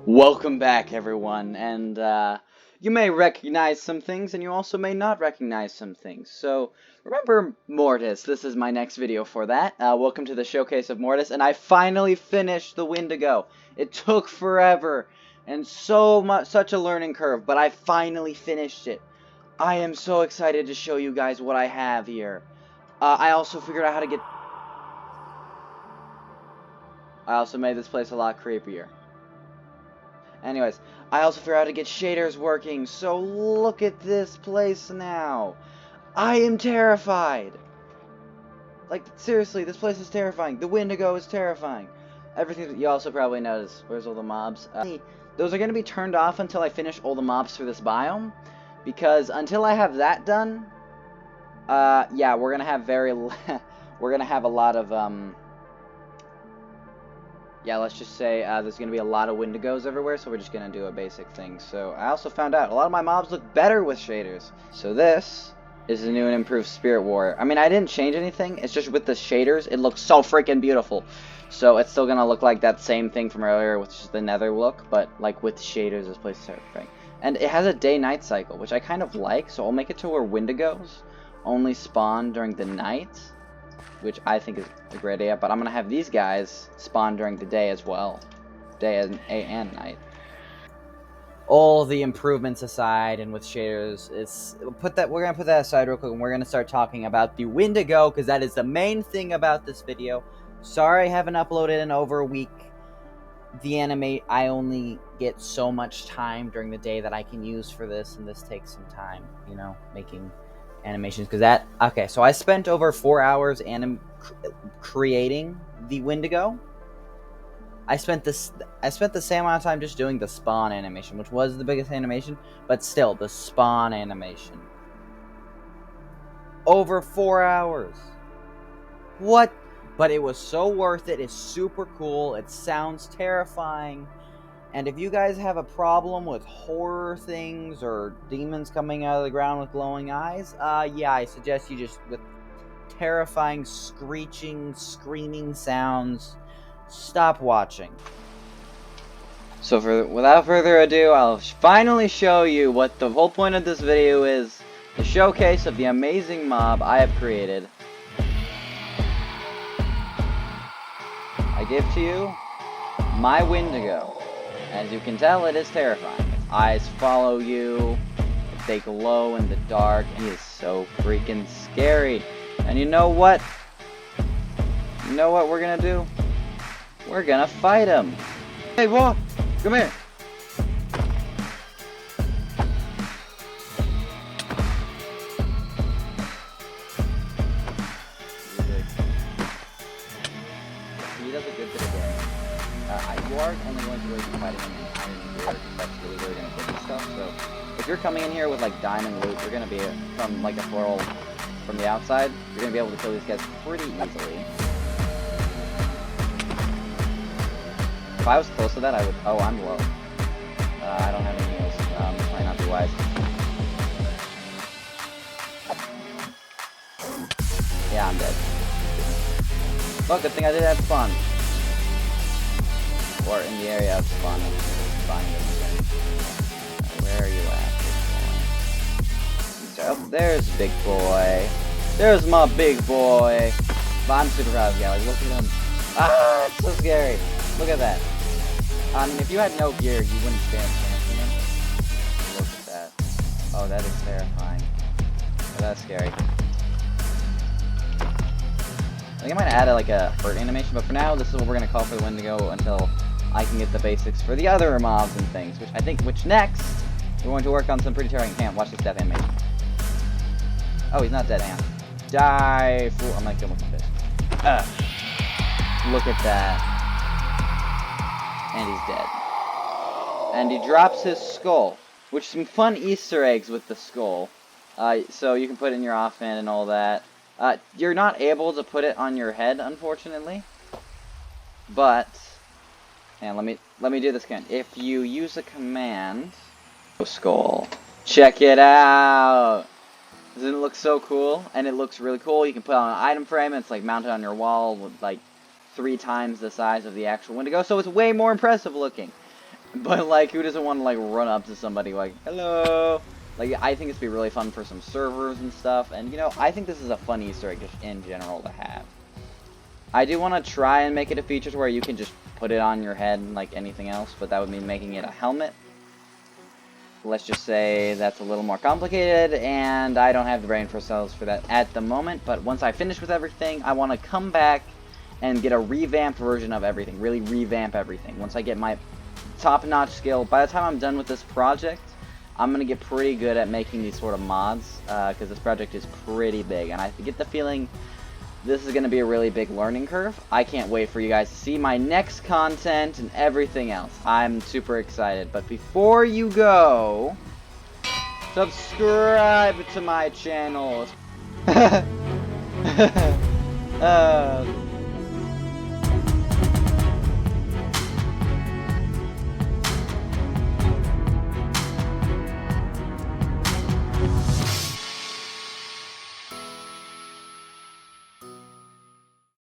Welcome back, everyone, and you may recognize some things, and you also may not recognize some things. So, remember Mortis, this is my next video for that. Welcome to the showcase of Mortis, and I finally finished the Wendigo. It took forever, and such a learning curve, but I finally finished it. I am so excited to show you guys what I have here. I also figured out how to get... I also made this place a lot creepier. Anyways, I also figured out how to get shaders working, so look at this place now. I am terrified. Like, seriously, this place is terrifying. The Wendigo is terrifying. Everything that you also probably noticed. Where's all the mobs? Those are going to be turned off until I finish all the mobs for this biome. Because until I have that done, yeah, we're going to have we're going to have a lot of, yeah, let's just say there's going to be a lot of Wendigos everywhere, so we're just going to do a basic thing. So I also found out a lot of my mobs look better with shaders. So this is the new and improved Spirit Warrior. I mean, I didn't change anything. It's just with the shaders, it looks so freaking beautiful. So it's still going to look like that same thing from earlier, which is the nether look, but like with shaders, this place is terrifying. And it has a day-night cycle, which I kind of like, so I'll make it to where Wendigos only spawn during the night, which I think is a great idea, but I'm going to have these guys spawn during the day as well. Day and night. All the improvements aside, and with shaders, we're going to put that aside real quick, and we're going to start talking about the Wendigo, because that is the main thing about this video. Sorry I haven't uploaded in over a week. I only get so much time during the day that I can use for this, and this takes some time, you know, making animations, because okay, so I spent over 4 hours creating the Wendigo. I spent the same amount of time just doing the spawn animation, which was the biggest animation, but still, the spawn animation. Over 4 hours. What? But it was so worth it. It's super cool. It sounds terrifying. And if you guys have a problem with horror things or demons coming out of the ground with glowing eyes, yeah, I suggest you just, with terrifying, screeching, screaming sounds, stop watching. So without further ado, I'll finally show you what the whole point of this video is. The showcase of the amazing mob I have created. I give to you my Wendigo. As you can tell, it is terrifying. Its eyes follow you, they glow in the dark, and he is so freaking scary. And you know what? You know what we're gonna do? We're gonna fight him. Hey, boy, come here. He does a good bit of damage. You are only going to really be fighting him in iron gear, because that's really going to hit and stuff. So if you're coming in here with like diamond loot, you're going to be from like a portal from the outside. You're going to be able to kill these guys pretty easily. If I was close to that, I would. Oh, I'm low. I don't have any heals. This might not be wise. Yeah, I'm dead. Well, good thing I did have spawn. Or in the area of spawn. Where are you at, big boy? Oh, there's big boy. There's my big boy. But I'm super proud of this guy. Like, look at him. Ah, it's so scary. Look at that. I mean, if you had no gear, you wouldn't stand a chance with him. Look at that. Oh, that is terrifying. Oh, that's scary. I think I might add like a hurt animation, but for now, this is what we're gonna call for the Wendigo until I can get the basics for the other mobs and things. Which next we're going to work on some pretty terrifying. Ham, watch this death animation. Oh, he's not dead, Ham. Die, fool! I'm gonna kill him with my fist. Look at that. And he's dead. And he drops his skull, which some fun Easter eggs with the skull. So you can put it in your offhand and all that. You're not able to put it on your head, unfortunately. But, and let me do this again. If you use a command, skull, check it out. Doesn't it look so cool? And it looks really cool. You can put it on an item frame, and it's like mounted on your wall with like 3 times the size of the actual Wendigo, so it's way more impressive looking. But like, who doesn't want to like run up to somebody like, hello? Like, I think it's be really fun for some servers and stuff. And you know, I think this is a fun Easter egg just in general to have. I do want to try and make it a feature to where you can just put it on your head like anything else, but that would mean making it a helmet. Let's just say that's a little more complicated, and I don't have the brain cells for that at the moment. But once I finish with everything, I want to come back and get a revamped version of everything. Really revamp everything. Once I get my top-notch skill, by the time I'm done with this project, I'm going to get pretty good at making these sort of mods, because this project is pretty big, and I get the feeling this is going to be a really big learning curve. I can't wait for you guys to see my next content and everything else. I'm super excited. But before you go, subscribe to my channel.